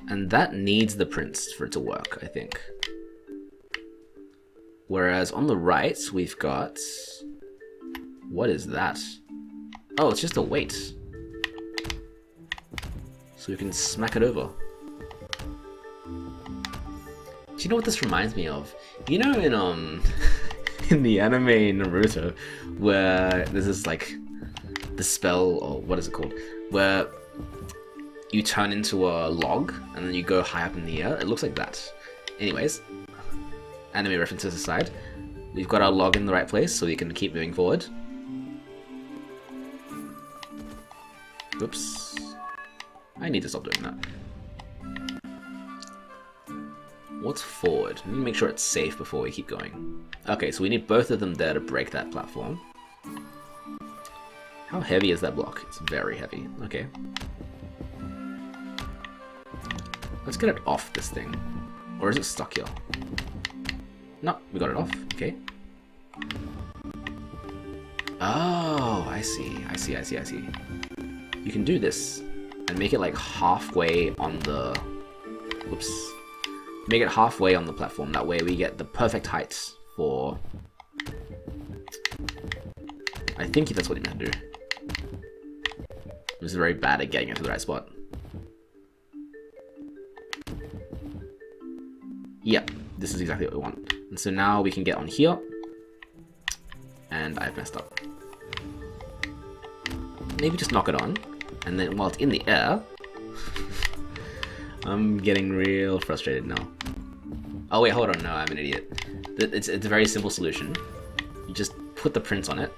And that needs the prince for it to work, I think. Whereas on the right, we've got... what is that? Oh, it's just a weight. So so we can smack it over. Do you know what this reminds me of? You know in in the anime Naruto, where there's this like the spell, or what is it called, where you turn into a log and then you go high up in the air. It looks like that. Anyways, anime references aside, we've got our log in the right place so we can keep moving forward. Oops. I need to stop doing that. What's forward? We need to make sure it's safe before we keep going. Okay, so we need both of them there to break that platform. How heavy is that block? It's very heavy. Okay. Let's get it off this thing. Or is it stuck here? No, we got it off. Okay. Oh, I see. You can do this and make it like halfway on the... Whoops. Make it halfway on the platform. That way we get the perfect height for... I think that's what you meant to do. This is very bad at getting into the right spot. Yep, this is exactly what we want. And so now we can get on here. And I've messed up. Maybe just knock it on. And then while it's in the air... I'm getting real frustrated now. Oh wait, hold on, no, I'm an idiot. It's a very simple solution. You just put the prints on it.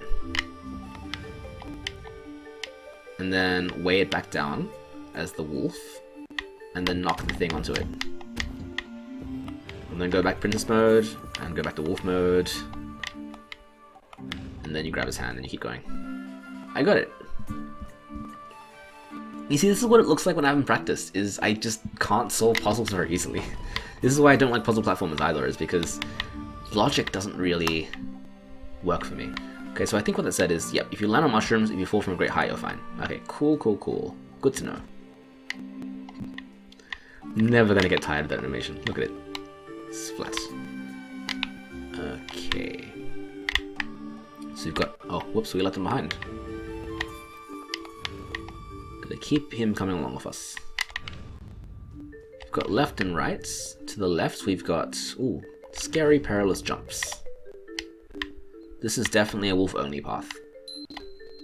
And then weigh it back down as the wolf. And then knock the thing onto it. And then go back princess mode, and go back to wolf mode. And then you grab his hand and you keep going. I got it. You see, this is what it looks like when I haven't practiced, is I just can't solve puzzles very easily. This is why I don't like puzzle platformers either, is because logic doesn't really work for me. Okay, so I think what that said is, yep, if you land on mushrooms, if you fall from a great height, you're fine. Okay, cool. Good to know. Never gonna get tired of that animation. Look at it. It's flat. Okay. So we've got... Oh, whoops, we left him behind. Gotta keep him coming along with us. We've got left and right. To the left, we've got... Ooh, scary, perilous jumps. This is definitely a wolf-only path.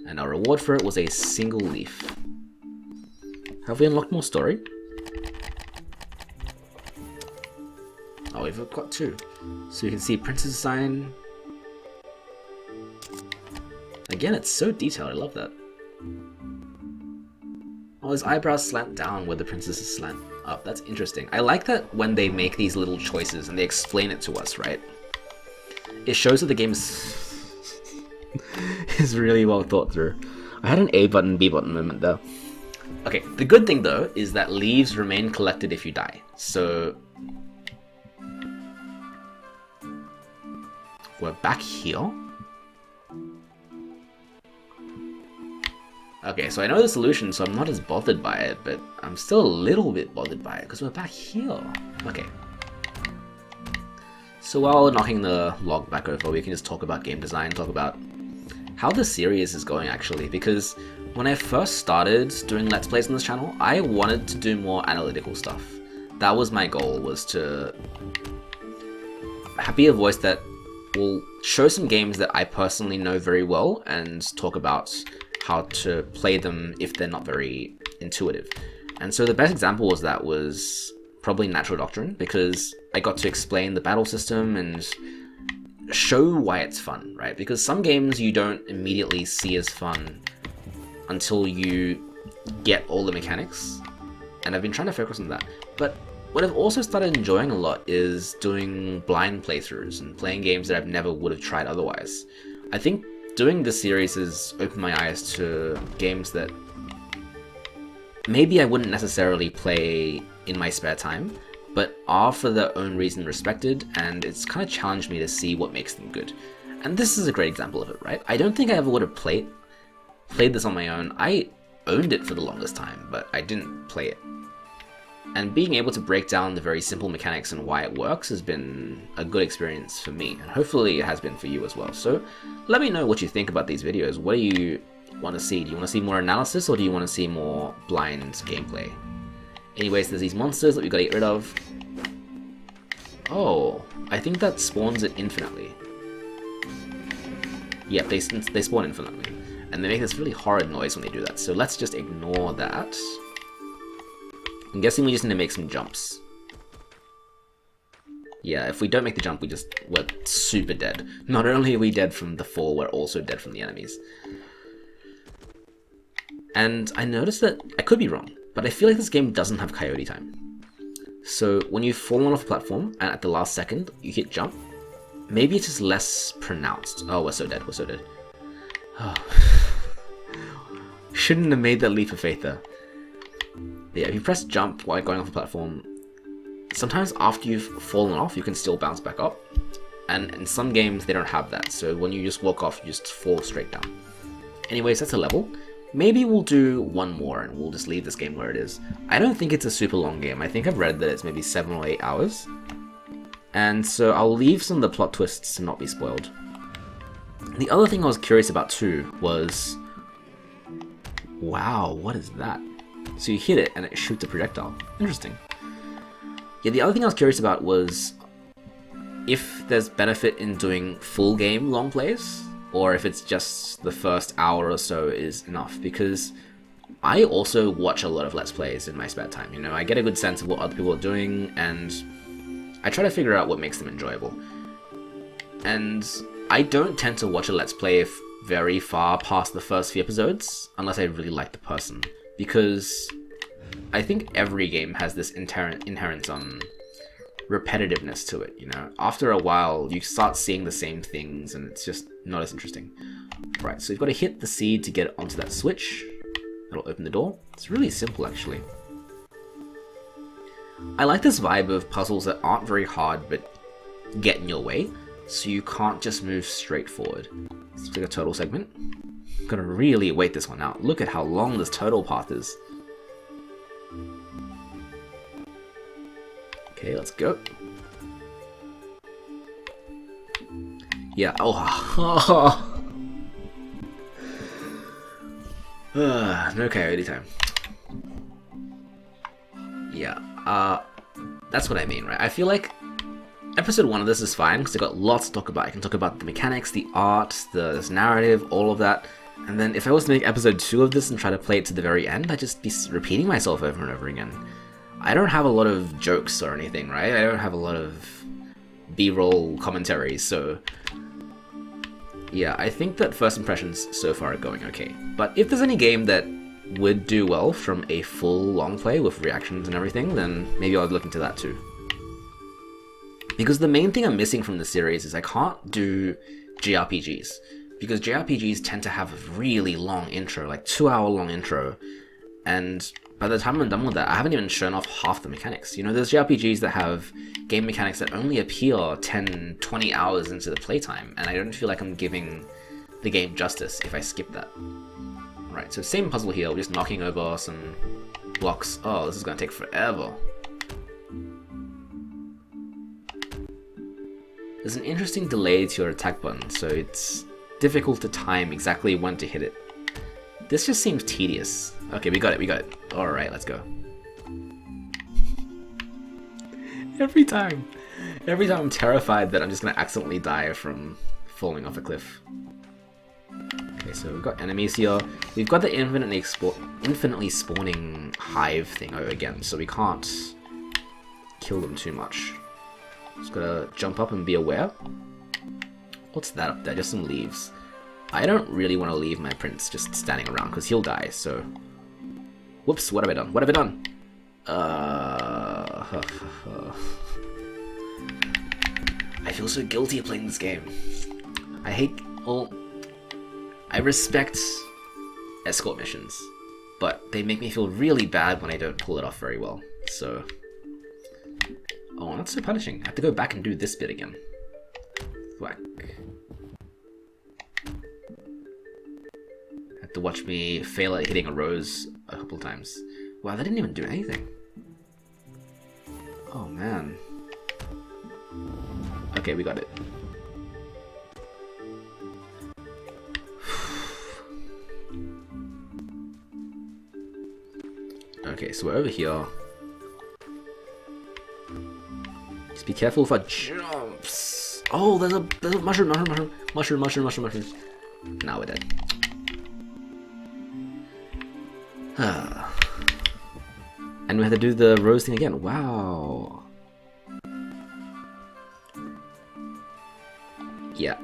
And our reward for it was a single leaf. Have we unlocked more story? Oh, we've got 2. So you can see Princess sign. Again, it's so detailed, I love that. Oh, his eyebrows slant down where the princesses slant up. That's interesting. I like that when they make these little choices and they explain it to us, right? It shows that the game is really well thought through. I had an A button, B button moment though. Okay, the good thing though is that leaves remain collected if you die. So we're back here. Okay, so I know the solution, so I'm not as bothered by it, but I'm still a little bit bothered by it, because we're back here. Okay. So while knocking the log back over, we can just talk about game design, talk about how the series is going actually, because when I first started doing Let's Plays on this channel, I wanted to do more analytical stuff. That was my goal, was to be a voice that will show some games that I personally know very well and talk about how to play them if they're not very intuitive. And so the best example was probably Natural Doctrine, because I got to explain the battle system and show why it's fun, right? Because some games you don't immediately see as fun until you get all the mechanics, and I've been trying to focus on that. But what I've also started enjoying a lot is doing blind playthroughs and playing games that I've never would have tried otherwise. I think doing this series has opened my eyes to games that maybe I wouldn't necessarily play in my spare time, but are for their own reason respected, and it's kind of challenged me to see what makes them good. And this is a great example of it, right? I don't think I ever would have played this on my own. I owned it for the longest time, but I didn't play it. And being able to break down the very simple mechanics and why it works has been a good experience for me, and hopefully it has been for you as well. So let me know what you think about these videos. What do you want to see? Do you want to see more analysis, or do you want to see more blind gameplay? Anyways, there's these monsters that we gotta get rid of. Oh, I think that spawns it infinitely. Yeah, they spawn infinitely. And they make this really horrid noise when they do that, so let's just ignore that. I'm guessing we just need to make some jumps. Yeah, if we don't make the jump, we're super dead. Not only are we dead from the fall, we're also dead from the enemies. And I noticed that, I could be wrong, but I feel like this game doesn't have coyote time. So when you've fallen off a platform, and at the last second, you hit jump, maybe it's just less pronounced. Oh, we're so dead, we're so dead. Oh. Shouldn't have made that leap of faith there. Yeah, if you press jump while going off a platform, sometimes after you've fallen off, you can still bounce back up. And in some games, they don't have that. So when you just walk off, you just fall straight down. Anyways, that's a level. Maybe we'll do one more and we'll just leave this game where it is. I don't think it's a super long game. I think I've read that it's maybe 7 or 8 hours. And so I'll leave some of the plot twists to not be spoiled. The other thing I was curious about too was... Wow, what is that? So you hit it and it shoots a projectile. Interesting. Yeah, the other thing I was curious about was if there's benefit in doing full game long plays, or if it's just the first hour or so is enough, because I also watch a lot of Let's Plays in my spare time, you know, I get a good sense of what other people are doing, and I try to figure out what makes them enjoyable. And I don't tend to watch a Let's Play very far past the first few episodes, unless I really like the person, because I think every game has this inherent repetitiveness to it, you know. After a while, you start seeing the same things, and it's just not as interesting. Right, so you've got to hit the seed to get onto that switch. That'll open the door. It's really simple, actually. I like this vibe of puzzles that aren't very hard, but get in your way, so you can't just move straight forward. It's like a turtle segment. I'm gonna really wait this one out. Look at how long this turtle path is. Okay, let's go. Yeah, oh. No coyote time. Yeah, that's what I mean, right? I feel like episode 1 of this is fine, because I got lots to talk about. I can talk about the mechanics, the art, this narrative, all of that. And then if I was to make episode 2 of this and try to play it to the very end, I'd just be repeating myself over and over again. I don't have a lot of jokes or anything, right? I don't have a lot of B-roll commentaries, so... Yeah, I think that first impressions so far are going okay. But if there's any game that would do well from a full long play with reactions and everything, then maybe I'll look into that too. Because the main thing I'm missing from the series is I can't do JRPGs. Because JRPGs tend to have a really long intro, like 2-hour long intro, and by the time I'm done with that, I haven't even shown off half the mechanics. You know, there's JRPGs that have game mechanics that only appear 10, 20 hours into the playtime, and I don't feel like I'm giving the game justice if I skip that. Right, so same puzzle here, we're just knocking over some blocks. Oh, this is gonna take forever. There's an interesting delay to your attack button, so it's difficult to time exactly when to hit it. This just seems tedious. Okay, we got it. Alright, let's go. Every time I'm terrified that I'm just gonna accidentally die from falling off a cliff. Okay, so we've got enemies here. We've got the infinitely spawning hive thing again, so we can't kill them too much. Just gotta jump up and be aware. What's that up there? Just some leaves. I don't really want to leave my prince just standing around, because he'll die, so... Whoops, what have I done? What have I done? I feel so guilty playing this game. I hate... Well, I respect escort missions, but they make me feel really bad when I don't pull it off very well, so... Oh, that's so punishing. I have to go back and do this bit again. Whack. Have to watch me fail at hitting a rose a couple times. Wow, that didn't even do anything. Oh man. Okay, we got it. Okay, so we're over here. Be careful for jumps. Oh, there's a mushroom. Now we're dead. And we had to do the rose thing again. Wow. Yeah,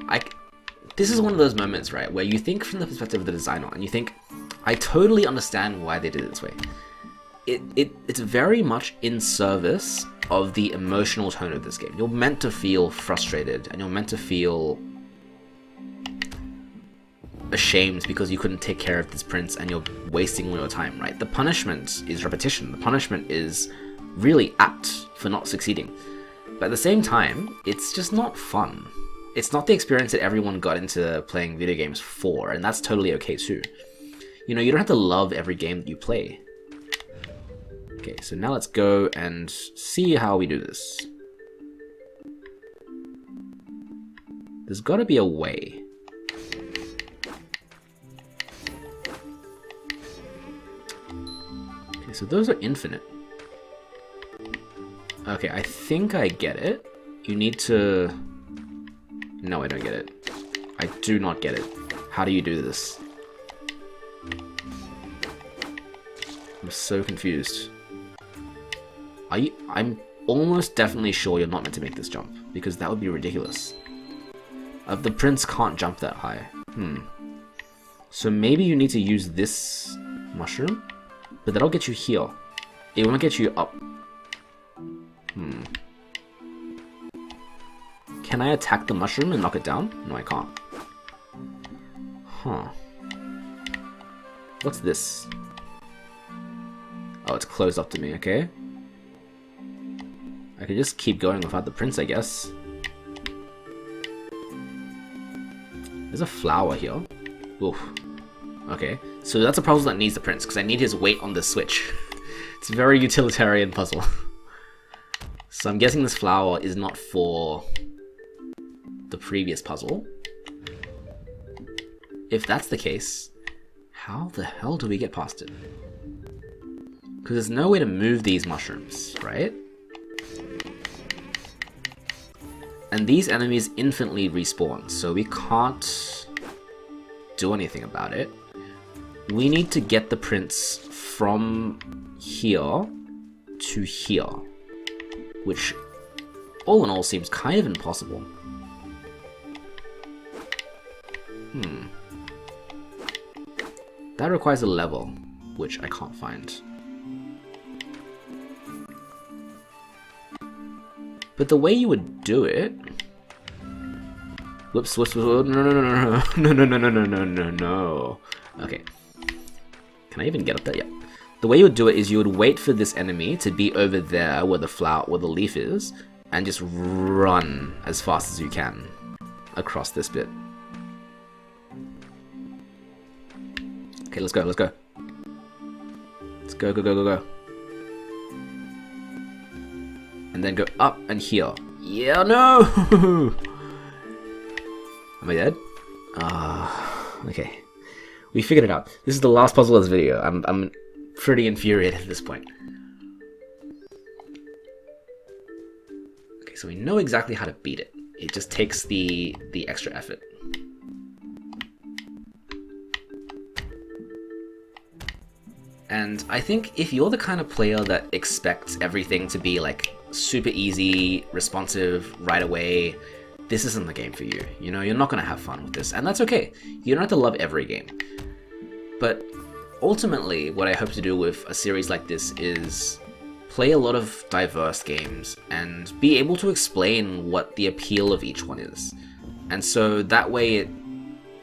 this is one of those moments, right, where you think from the perspective of the designer, and you think, I totally understand why they did it this way. It's very much in service of the emotional tone of this game. You're meant to feel frustrated, and you're meant to feel ashamed because you couldn't take care of this prince and you're wasting all your time, right? The punishment is repetition. The punishment is really apt for not succeeding. But at the same time, it's just not fun. It's not the experience that everyone got into playing video games for, and that's totally okay too. You know, you don't have to love every game that you play. Okay, so now let's go and see how we do this. There's gotta be a way. Okay, so those are infinite. Okay, I think I get it. You need to... No, I don't get it. I do not get it. How do you do this? I'm so confused. I'm almost definitely sure you're not meant to make this jump, because that would be ridiculous. The prince can't jump that high. So maybe you need to use this mushroom, but that'll get you here. It won't get you up. Can I attack the mushroom and knock it down? No, I can't. Huh. What's this? Oh, it's closed up to me, okay. I could just keep going without the prince, I guess. There's a flower here. Oof. Okay, so that's a puzzle that needs the prince, because I need his weight on the switch. It's a very utilitarian puzzle. So I'm guessing this flower is not for the previous puzzle. If that's the case, how the hell do we get past it? Because there's no way to move these mushrooms, right? And these enemies infinitely respawn, so we can't do anything about it. We need to get the prince from here to here, which all in all seems kind of impossible. That requires a level, which I can't find. But the way you would do it... Whoops, whoops, whoops, no. Okay. Can I even get up there? Yeah. The way you would do it is you would wait for this enemy to be over there where the flower, where the leaf is, and just run as fast as you can across this bit. Okay, let's go, let's go. Let's go, go, go, go, go. And then go up and here. Yeah, no! Am I dead? Okay. We figured it out. This is the last puzzle of this video. I'm pretty infuriated at this point. Okay, so we know exactly how to beat it. It just takes the extra effort. And I think if you're the kind of player that expects everything to be like super easy, responsive, right away, this isn't the game for you. You know, you're not going to have fun with this, and that's okay. You don't have to love every game. But ultimately, what I hope to do with a series like this is play a lot of diverse games and be able to explain what the appeal of each one is. And so that way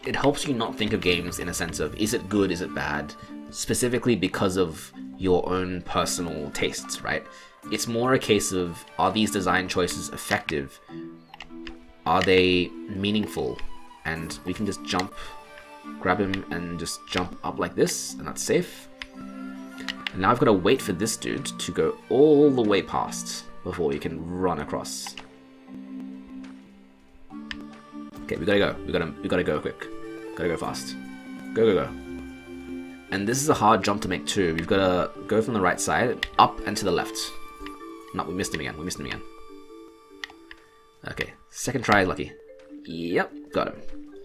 it helps you not think of games in a sense of, is it good, is it bad, specifically because of your own personal tastes, right? It's more a case of, are these design choices effective? Are they meaningful? And we can just jump, grab him, and just jump up like this, and that's safe. And now I've got to wait for this dude to go all the way past before we can run across. Okay, we gotta go. We gotta go quick. Gotta go fast. Go, go, go. And this is a hard jump to make too. We've got to go from the right side, up and to the left. No, we missed him again. We missed him again. Okay, second try, lucky. Yep, got him.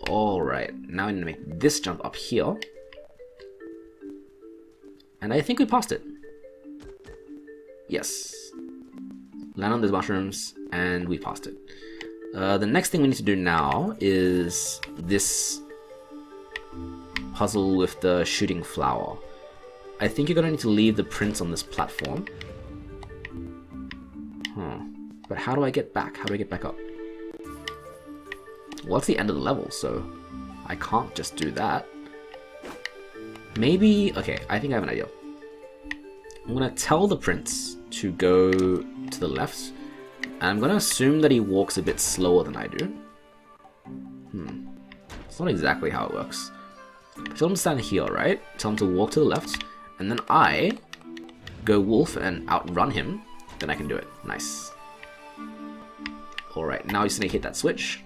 Alright, now I need to make this jump up here. And I think we passed it. Yes. Land on those mushrooms, and we passed it. The next thing we need to do now is this puzzle with the shooting flower. I think you're gonna need to leave the prints on this platform. But how do I get back? How do I get back up? Well, it's the end of the level, so I can't just do that. Maybe... Okay, I think I have an idea. I'm gonna tell the prince to go to the left, and I'm gonna assume that he walks a bit slower than I do. It's not exactly how it works. Tell him to stand here, right? Tell him to walk to the left, and then I go wolf and outrun him, then I can do it. Nice. Alright, now he's gonna hit that switch,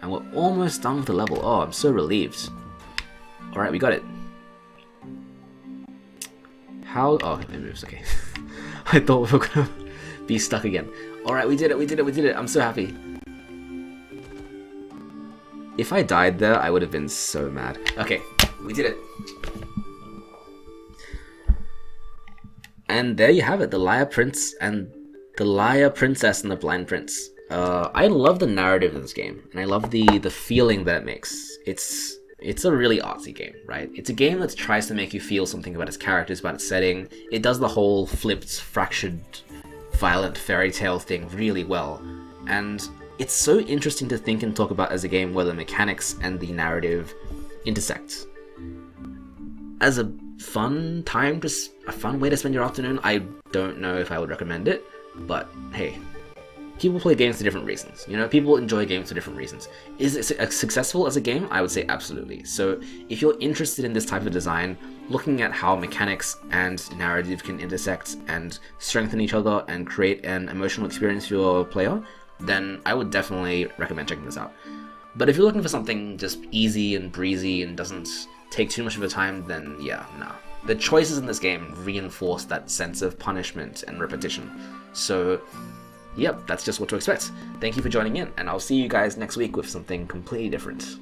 and we're almost done with the level. Oh, I'm so relieved. Alright, we got it. How? Oh, it moves, okay. I thought we were gonna be stuck again. Alright, we did it, we did it, we did it. I'm so happy. If I died there, I would have been so mad. Okay, we did it. And there you have it, the Liar Prince and the Liar Princess and the Blind Prince. I love the narrative of this game, and I love the feeling that it makes. It's a really artsy game, right? It's a game that tries to make you feel something about its characters, about its setting. It does the whole flipped, fractured, violent fairy tale thing really well. And it's so interesting to think and talk about as a game where the mechanics and the narrative intersect. As a fun time, a fun way to spend your afternoon, I don't know if I would recommend it, but hey. People play games for different reasons, you know, people enjoy games for different reasons. Is it successful as a game? I would say absolutely. So if you're interested in this type of design, looking at how mechanics and narrative can intersect and strengthen each other and create an emotional experience for your player, then I would definitely recommend checking this out. But if you're looking for something just easy and breezy and doesn't take too much of your time, then yeah, nah. The choices in this game reinforce that sense of punishment and repetition. So yep, that's just what to expect. Thank you for joining in, and I'll see you guys next week with something completely different.